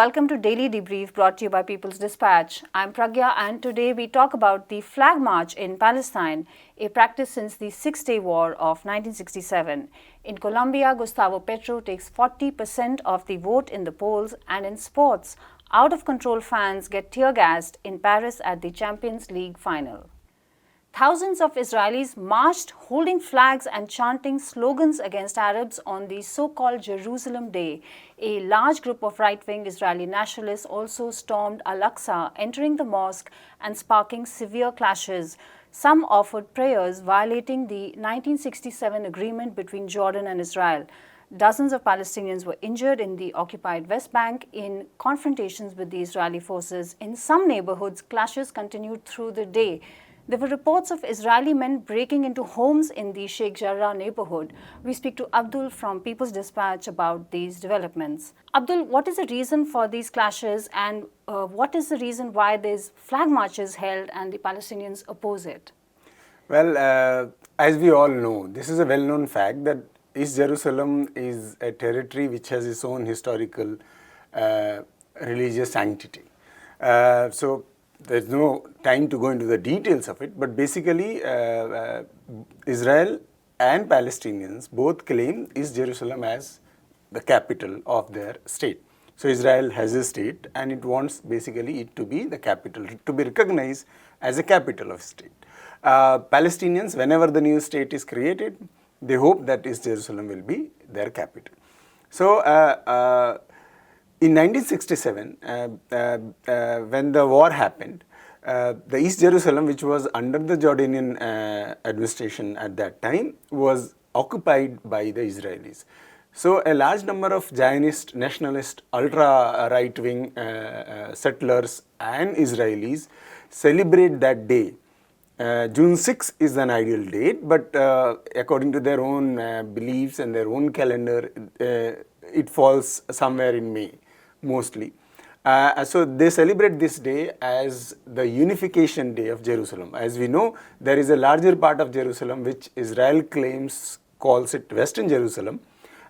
welcome to Daily Debrief brought to you by People's Dispatch. I'm Pragya and today we talk about the Flag March in Palestine, a practice since the Six-Day War of 1967. In Colombia, Gustavo Petro takes 40% of the vote in the polls, and in sports, out-of-control fans get tear-gassed in Paris at the Champions League final. Thousands of Israelis marched holding flags and chanting slogans against Arabs on the so-called Jerusalem Day. A large group of right-wing Israeli nationalists also stormed Al-Aqsa, entering the mosque and sparking severe clashes. Some offered prayers violating the 1967 agreement between Jordan and Israel. Dozens of Palestinians were injured in the occupied West Bank in confrontations with the Israeli forces. In some neighborhoods, clashes continued through the day. There were reports of Israeli men breaking into homes in the Sheikh Jarrah neighborhood. We speak to Abdul from People's Dispatch about these developments. Abdul, what is the reason for these clashes and what is the reason why these flag marches held and the Palestinians oppose it? Well, as we all know, this is a well-known fact that East Jerusalem is a territory which has its own historical religious sanctity. So there's no time to go into the details of it, but basically Israel and Palestinians both claim East Jerusalem as the capital of their state. So Israel has a state and it wants basically it to be the capital, to be recognized as a capital of state. Palestinians, whenever the new state is created, they hope that East Jerusalem will be their capital. So in 1967, when the war happened, the East Jerusalem, which was under the Jordanian administration at that time, was occupied by the Israelis. So a large number of Zionist, nationalist, ultra-right-wing settlers and Israelis celebrate that day. June 6 is an ideal date, but according to their own beliefs and their own calendar, it falls somewhere in May, mostly. So they celebrate this day as the unification day of Jerusalem. As we know, there is a larger part of Jerusalem which Israel calls it Western Jerusalem,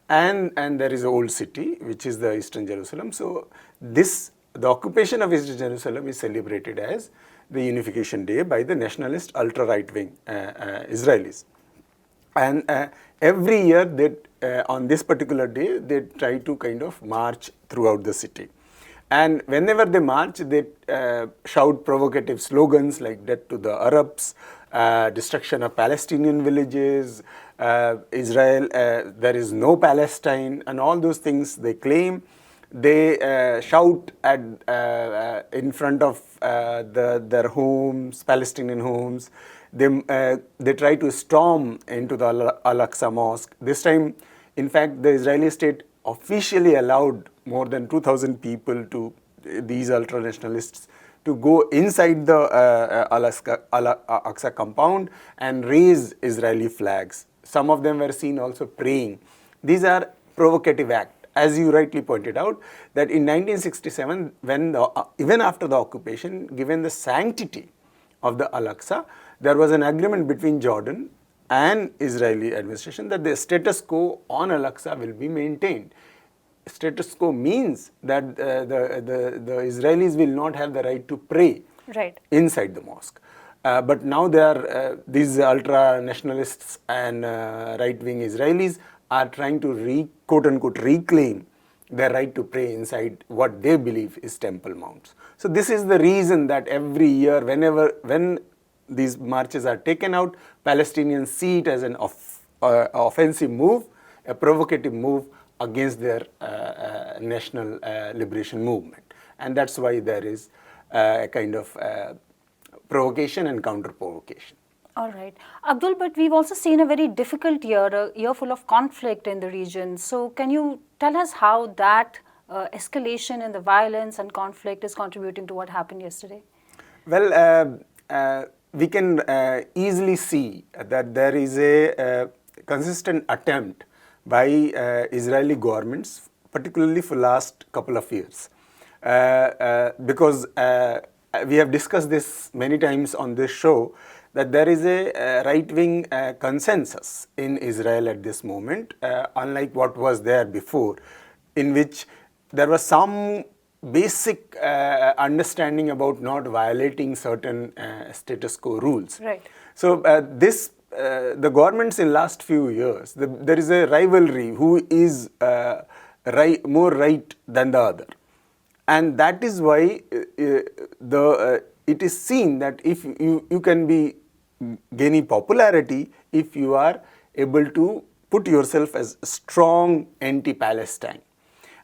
and there is an old city which is the Eastern Jerusalem. So the occupation of Eastern Jerusalem is celebrated as the unification day by the nationalist ultra-right-wing Israelis. And every year on this particular day, they try to kind of march throughout the city. And whenever they march, they shout provocative slogans like death to the Arabs, destruction of Palestinian villages, Israel, there is no Palestine, and all those things they claim. They shout in front of their homes, Palestinian homes. They try to storm into the Al-Aqsa mosque. This time, in fact, the Israeli state officially allowed more than 2,000 people these ultra-nationalists to go inside the Al-Aqsa compound and raise Israeli flags. Some of them were seen also praying. These are provocative acts. As you rightly pointed out, that in 1967, when even after the occupation, given the sanctity of the Al-Aqsa, there was an agreement between Jordan and Israeli administration that the status quo on Al-Aqsa will be maintained. Status quo means that the Israelis will not have the right to pray inside the mosque. But now these ultra-nationalists and right-wing Israelis are trying to quote-unquote reclaim their right to pray inside what they believe is Temple Mounts. So this is the reason that every year, when these marches are taken out, Palestinians see it as an offensive move, a provocative move against their national liberation movement. And that's why there is a kind of provocation and counter-provocation. All right. Abdul, but we've also seen a very difficult year, a year full of conflict in the region. So can you tell us how that escalation in the violence and conflict is contributing to what happened yesterday? Well, we can easily see that there is a consistent attempt by Israeli governments, particularly for last couple of years. Because we have discussed this many times on this show, that there is a right-wing consensus in Israel at this moment, unlike what was there before, in which there was some basic understanding about not violating certain status quo rules. Right. So the governments in last few years, there is a rivalry who is more right than the other, and that is why it is seen that if you can be gaining popularity if you are able to put yourself as strong anti-Palestine.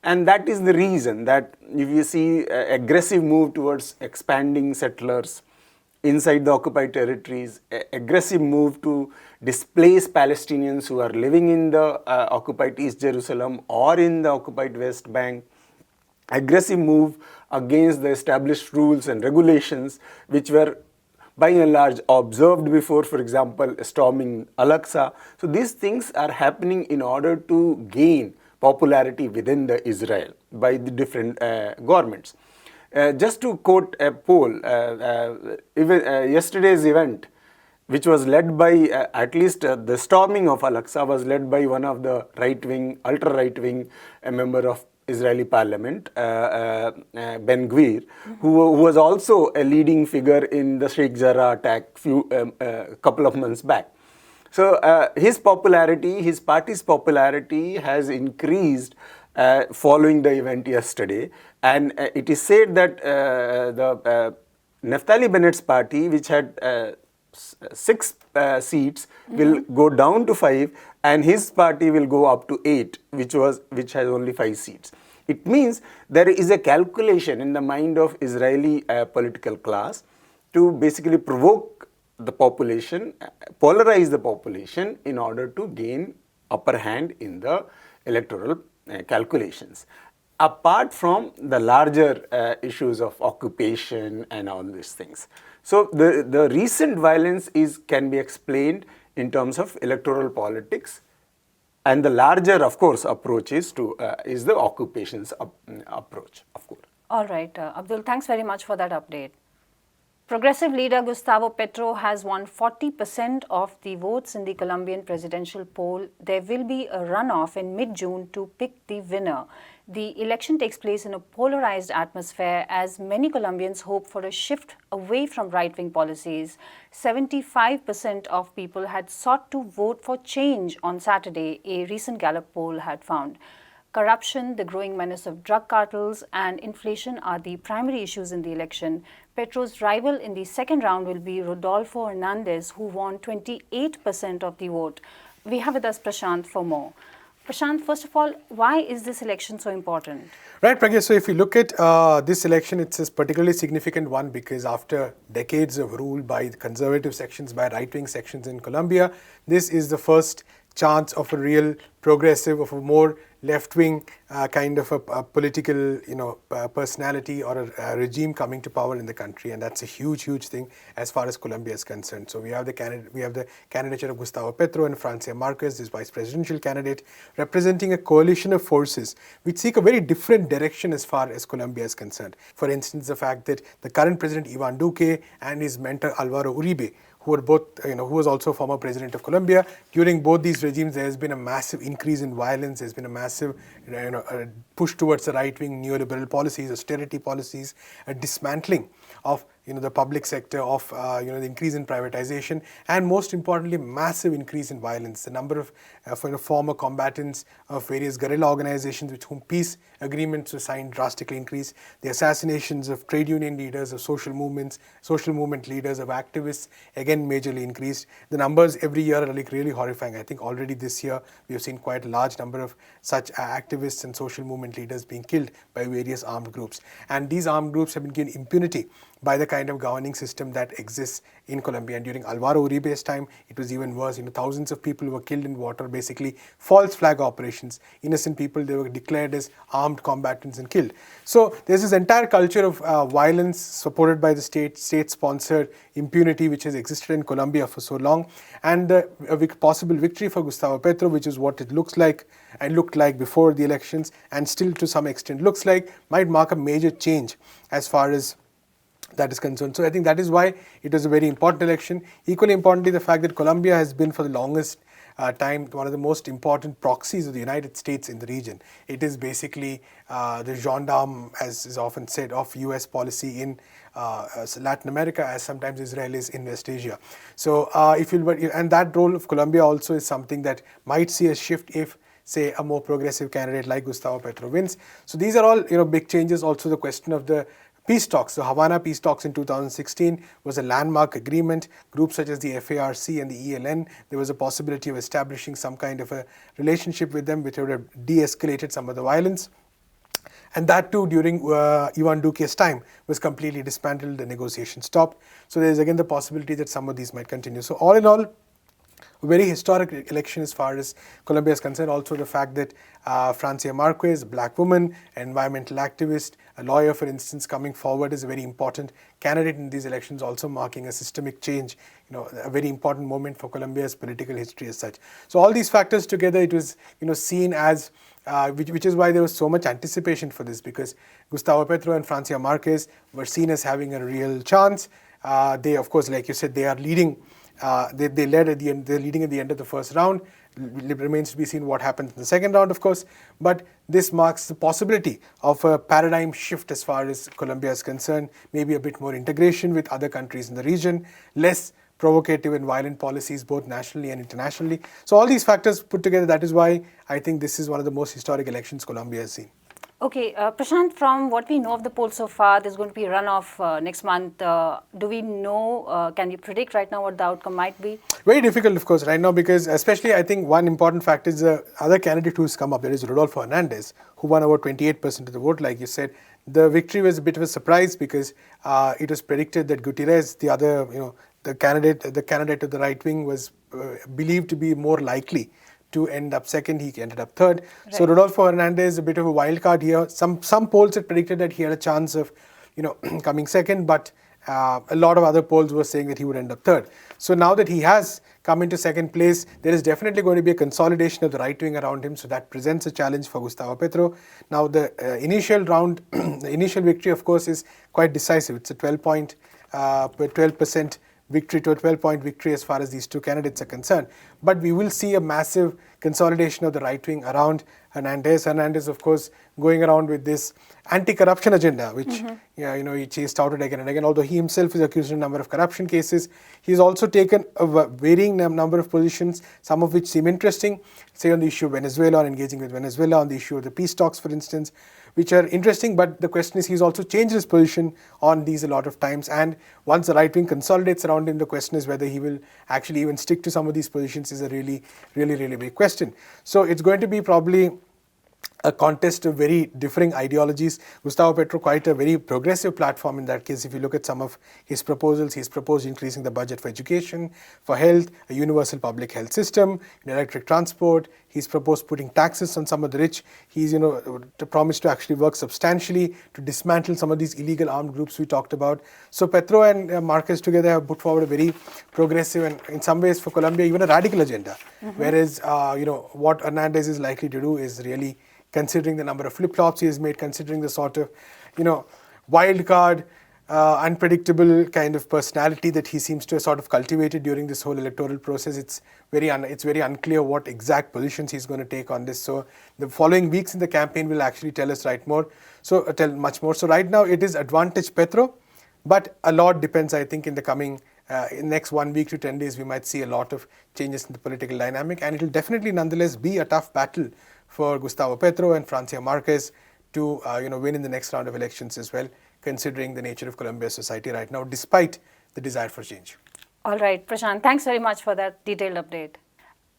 And that is the reason that if you see aggressive move towards expanding settlers inside the occupied territories, aggressive move to displace Palestinians who are living in the occupied East Jerusalem or in the occupied West Bank, aggressive move against the established rules and regulations which were by and large observed before, for example, storming Al-Aqsa. So these things are happening in order to gain popularity within the Israel by the different governments. Just to quote a poll, even yesterday's event, which was led by, at least the storming of Al-Aqsa was led by one of the right-wing, ultra-right-wing member of Israeli parliament, Ben Gvir, who was also a leading figure in the Sheikh Jarrah attack couple of months back. So his popularity, his party's popularity has increased following the event yesterday, and it is said that the Naftali Bennett's party, which had 6 seats, will go down to 5, and his party will go up to 8, which has only 5 seats. It means there is a calculation in the mind of Israeli political class to basically provoke the population, polarize the population in order to gain upper hand in the electoral calculations. Apart from the larger issues of occupation and all these things. So the recent violence can be explained in terms of electoral politics, and the larger, of course, approach is the occupations approach, of course. All right, Abdul, thanks very much for that update. Progressive leader Gustavo Petro has won 40% of the votes in the Colombian presidential poll. There will be a runoff in mid-June to pick the winner. The election takes place in a polarized atmosphere as many Colombians hope for a shift away from right-wing policies. 75% of people had sought to vote for change on Saturday, a recent Gallup poll had found. Corruption, the growing menace of drug cartels, and inflation are the primary issues in the election. Petro's rival in the second round will be Rodolfo Hernandez, who won 28% of the vote. We have with us Prashant for more. Prashant, first of all, why is this election so important? Right, Pragya. So if you look at this election, it's a particularly significant one because after decades of rule by conservative sections, by right-wing sections in Colombia, this is the first chance of a real progressive, of a more left-wing kind of a political, personality or a regime coming to power in the country, and that's a huge thing as far as Colombia is concerned. So we have the candidature of Gustavo Petro and Francia Marquez, this vice presidential candidate, representing a coalition of forces which seek a very different direction as far as Colombia is concerned. For instance, the fact that the current president Ivan Duque and his mentor Alvaro Uribe, who are both, who was also former president of Colombia. During both these regimes, there has been a massive increase in violence. There's been a massive, push towards the right-wing neoliberal policies, austerity policies, a dismantling of the public sector, of the increase in privatization, and most importantly, massive increase in violence. The number of former combatants of various guerrilla organizations with whom peace agreements were signed drastically increased. The assassinations of trade union leaders, of social movement leaders, of activists, again majorly increased. The numbers every year are really horrifying. I think already this year we have seen quite a large number of such activists and social movement leaders being killed by various armed groups. And these armed groups have been given impunity by the kind of governing system that exists in Colombia. And during Alvaro Uribe's time, it was even worse. Thousands of people were killed in water, basically false flag operations. Innocent people, they were declared as armed combatants and killed. So there's this entire culture of violence supported by the state-sponsored impunity which has existed in Colombia for so long. And a possible victory for Gustavo Petro, which is what it looks like and looked like before the elections, and still to some extent looks like, might mark a major change as far as that is concerned. So I think that is why it was a very important election. Equally importantly, the fact that Colombia has been for the longest time one of the most important proxies of the United States in the region. It is basically the gendarme, as is often said, of US policy in Latin America, as sometimes Israel is in West Asia. So and that role of Colombia also is something that might see a shift if, say, a more progressive candidate like Gustavo Petro wins. So these are all big changes. Also the question of the peace talks. The Havana peace talks in 2016 was a landmark agreement. Groups such as the FARC and the ELN, there was a possibility of establishing some kind of a relationship with them which would have de-escalated some of the violence. And that too, during Ivan Duque's time, was completely dismantled, the negotiation stopped. So there is again the possibility that some of these might continue. So all in all, a very historic election as far as Colombia is concerned. Also the fact that Francia Marquez, a black woman, an environmental activist, a lawyer for instance, coming forward is a very important candidate in these elections, also marking a systemic change, a very important moment for Colombia's political history as such. So all these factors together, it was seen as which is why there was so much anticipation for this, because Gustavo Petro and Francia Marquez were seen as having a real chance. They, of course, like you said, they are leading. They led at the end. They're leading at the end of the first round. It remains to be seen what happens in the second round, of course. But this marks the possibility of a paradigm shift as far as Colombia is concerned. Maybe a bit more integration with other countries in the region, less provocative and violent policies both nationally and internationally. So all these factors put together, that is why I think this is one of the most historic elections Colombia has seen. Okay, Prashant, from what we know of the poll so far, there's going to be a runoff next month. Do we know, can we predict right now what the outcome might be? Very difficult, of course, right now, because especially I think one important factor is the other candidate who's come up. There is Rodolfo Hernandez, who won about 28% of the vote, like you said. The victory was a bit of a surprise because it was predicted that Gutierrez, the other, the candidate of the right wing, was believed to be more likely to end up second. He ended up third. Right. So Rodolfo Hernandez is a bit of a wild card here. Some polls had predicted that he had a chance of, coming second, but a lot of other polls were saying that he would end up third. So now that he has come into second place, there is definitely going to be a consolidation of the right wing around him. So that presents a challenge for Gustavo Petro. Now the initial round, the initial victory, of course, is quite decisive. It's a 12% victory to a 12-point victory as far as these two candidates are concerned. But we will see a massive consolidation of the right wing around Hernandez. Hernandez, of course, going around with this anti-corruption agenda, which he chased out again and again. Although he himself is accused of a number of corruption cases, he's also taken a varying number of positions, some of which seem interesting, say on the issue of Venezuela, or engaging with Venezuela, on the issue of the peace talks, for instance, which are interesting. But the question is, he's also changed his position on these a lot of times. And once the right wing consolidates around him, the question is whether he will actually even stick to some of these positions is a really big question. So it's going to be probably a contest of very differing ideologies. Gustavo Petro, quite a very progressive platform in that case. If you look at some of his proposals, he's proposed increasing the budget for education, for health, a universal public health system, electric transport. He's proposed putting taxes on some of the rich. He's, promised to actually work substantially to dismantle some of these illegal armed groups we talked about. So Petro and Marquez together have put forward a very progressive and, in some ways, for Colombia, even a radical agenda. Whereas, what Hernandez is likely to do is really, considering the number of flip-flops he has made, considering the sort of, wild card, unpredictable kind of personality that he seems to have sort of cultivated during this whole electoral process, it's very unclear what exact positions he's going to take on this. So the following weeks in the campaign will actually tell us tell much more. So right now it is advantage Petro, but a lot depends, I think, in the coming in next 1 week to 10 days, we might see a lot of changes in the political dynamic, and it will definitely nonetheless be a tough battle for Gustavo Petro and Francia Marquez to win in the next round of elections as well, considering the nature of Colombia's society right now, despite the desire for change. All right, Prashant, thanks very much for that detailed update.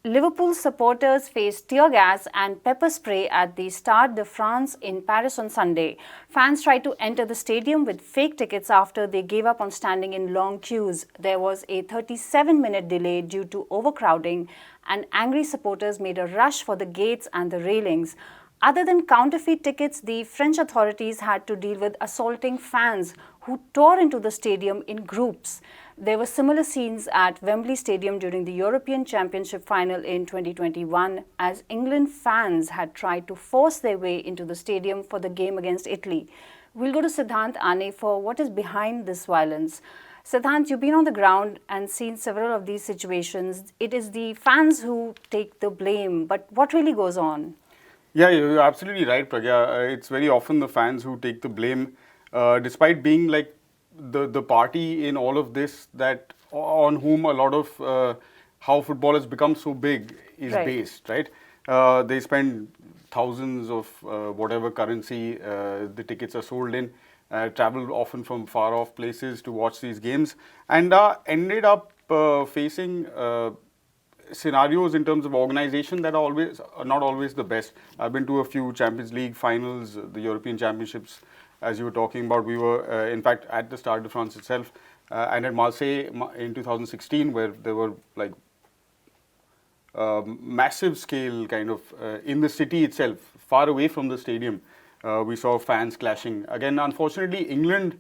Liverpool supporters faced tear gas and pepper spray at the Stade de France in Paris on Sunday. Fans tried to enter the stadium with fake tickets after they gave up on standing in long queues. There was a 37-minute delay due to overcrowding, and angry supporters made a rush for the gates and the railings. Other than counterfeit tickets, the French authorities had to deal with assaulting fans who tore into the stadium in groups. There were similar scenes at Wembley Stadium during the European Championship final in 2021, as England fans had tried to force their way into the stadium for the game against Italy. We'll go to Siddhant Ane for what is behind this violence. Siddhant, you've been on the ground and seen several of these situations. It is the fans who take the blame, but what really goes on? Yeah, you're absolutely right, Pragya. It's very often the fans who take the blame, despite being like the party in all of this, that on whom a lot of how football has become so big is Right. based, right? They spend thousands of whatever currency the tickets are sold in, travel often from far off places to watch these games, and ended up facing scenarios in terms of organization that are not always the best. I've been to a few Champions League finals, the European Championships, as you were talking about. We were, in fact, at the Stade de France itself, and at Marseille in 2016, where there were like massive scale kind of in the city itself, far away from the stadium. We saw fans clashing. Again, unfortunately, England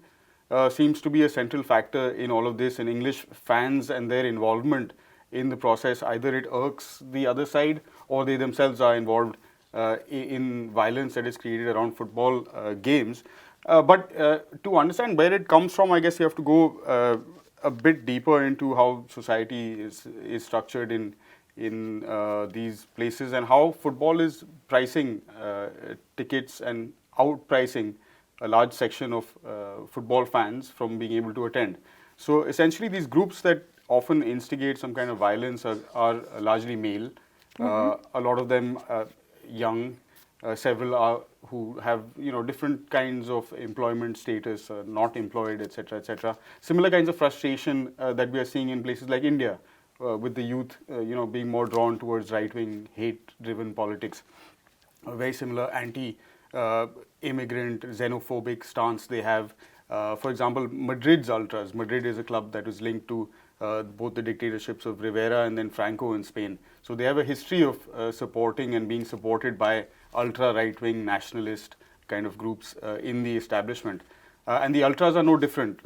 seems to be a central factor in all of this, and English fans and their involvement in the process. Either it irks the other side, or they themselves are involved in violence that is created around football games. But to understand where it comes from, I guess you have to go a bit deeper into how society is structured in these places, and how football is pricing tickets and outpricing a large section of football fans from being able to attend. So essentially, these groups that often instigate some kind of violence are largely male. A lot of them young. Several are who have different kinds of employment status, not employed, etc., etc. Similar kinds of frustration that we are seeing in places like India, with the youth, being more drawn towards right-wing, hate-driven politics. A very similar anti-immigrant, xenophobic stance they have. For example, Madrid's ultras. Madrid is a club that was linked to both the dictatorships of Rivera and then Franco in Spain. So they have a history of supporting and being supported by ultra right-wing nationalist kind of groups in the establishment. And the ultras are no different.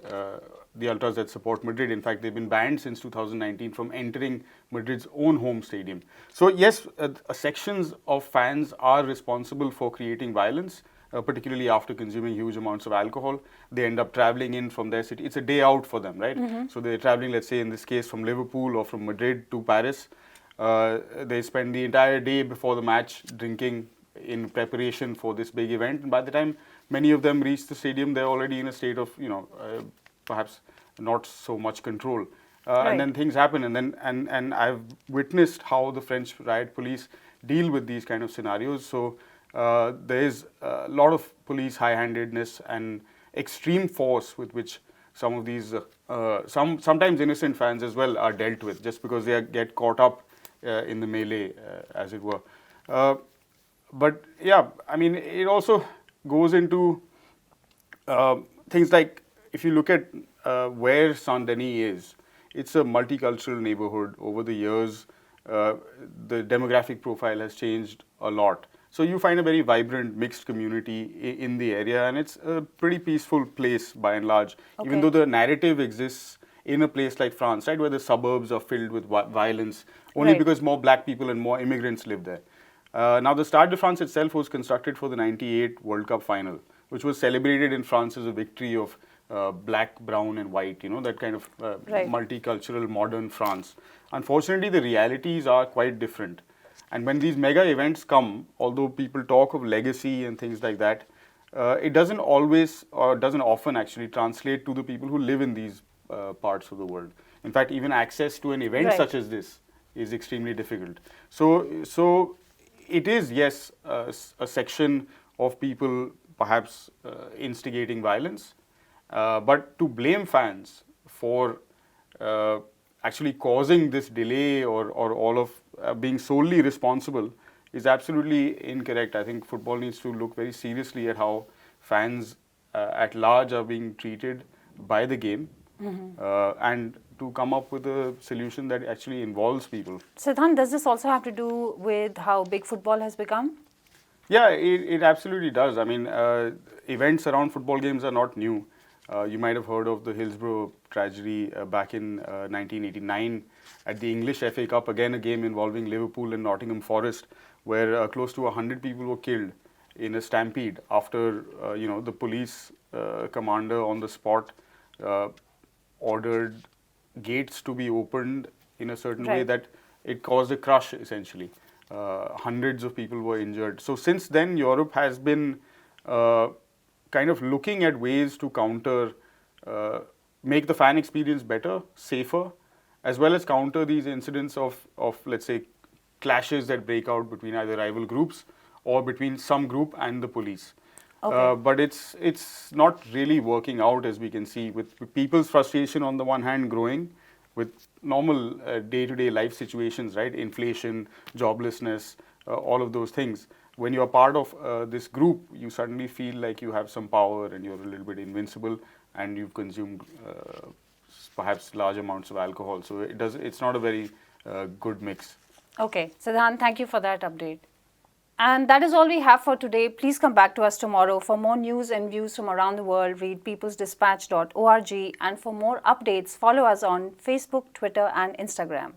The ultras that support Madrid, in fact, they've been banned since 2019 from entering Madrid's own home stadium. So yes, sections of fans are responsible for creating violence, particularly after consuming huge amounts of alcohol. They end up traveling in from their city. It's a day out for them, right? So they're traveling, let's say in this case, from Liverpool or from Madrid to Paris. They spend the entire day before the match drinking in preparation for this big event. And by the time many of them reach the stadium, they're already in a state of, perhaps not so much control. Right. And then things happen, and I've witnessed how the French riot police deal with these kind of scenarios. So there is a lot of police high-handedness and extreme force with which some of these, sometimes innocent fans as well, are dealt with, just because they get caught up in the melee, as it were. But yeah, I mean, it also goes into things like, if you look at where Saint Denis is, it's a multicultural neighborhood. Over the years, the demographic profile has changed a lot. So you find a very vibrant, mixed community in the area, and it's a pretty peaceful place by and large. Okay. Even though the narrative exists in a place like France, right, where the suburbs are filled with violence, only Right. because more black people and more immigrants live there. Now, the Stade de France itself was constructed for the '98 World Cup final, which was celebrated in France as a victory of black, brown, and white, that kind of Right. multicultural modern France. Unfortunately, the realities are quite different. And when these mega events come, although people talk of legacy and things like that, it doesn't always, or doesn't often actually translate to the people who live in these parts of the world. In fact, even access to an event Right. such as this is extremely difficult. So it is, yes, a section of people perhaps instigating violence, but to blame fans for actually causing this delay or all of being solely responsible is absolutely incorrect. I think football needs to look very seriously at how fans at large are being treated by the game, and to come up with a solution that actually involves people. Siddhant, does this also have to do with how big football has become? Yeah, it absolutely does. I mean, events around football games are not new. You might have heard of the Hillsborough tragedy back in 1989 at the English FA Cup, again a game involving Liverpool and Nottingham Forest, where close to 100 people were killed in a stampede after the police commander on the spot ordered gates to be opened in a certain way Right. that it caused a crush essentially. Hundreds of people were injured. So since then, Europe has been kind of looking at ways to counter, make the fan experience better, safer, as well as counter these incidents of let's say, clashes that break out between either rival groups or between some group and the police. Okay. But it's not really working out, as we can see, with people's frustration on the one hand growing, with normal day-to-day life situations, right? Inflation, joblessness, all of those things. When you're part of this group, you suddenly feel like you have some power and you're a little bit invincible, and you've consumed perhaps large amounts of alcohol. So it's not a very good mix. Okay, Siddhant, thank you for that update. And that is all we have for today. Please come back to us tomorrow for more news and views from around the world. Read peoplesdispatch.org, and for more updates, follow us on Facebook, Twitter, and Instagram.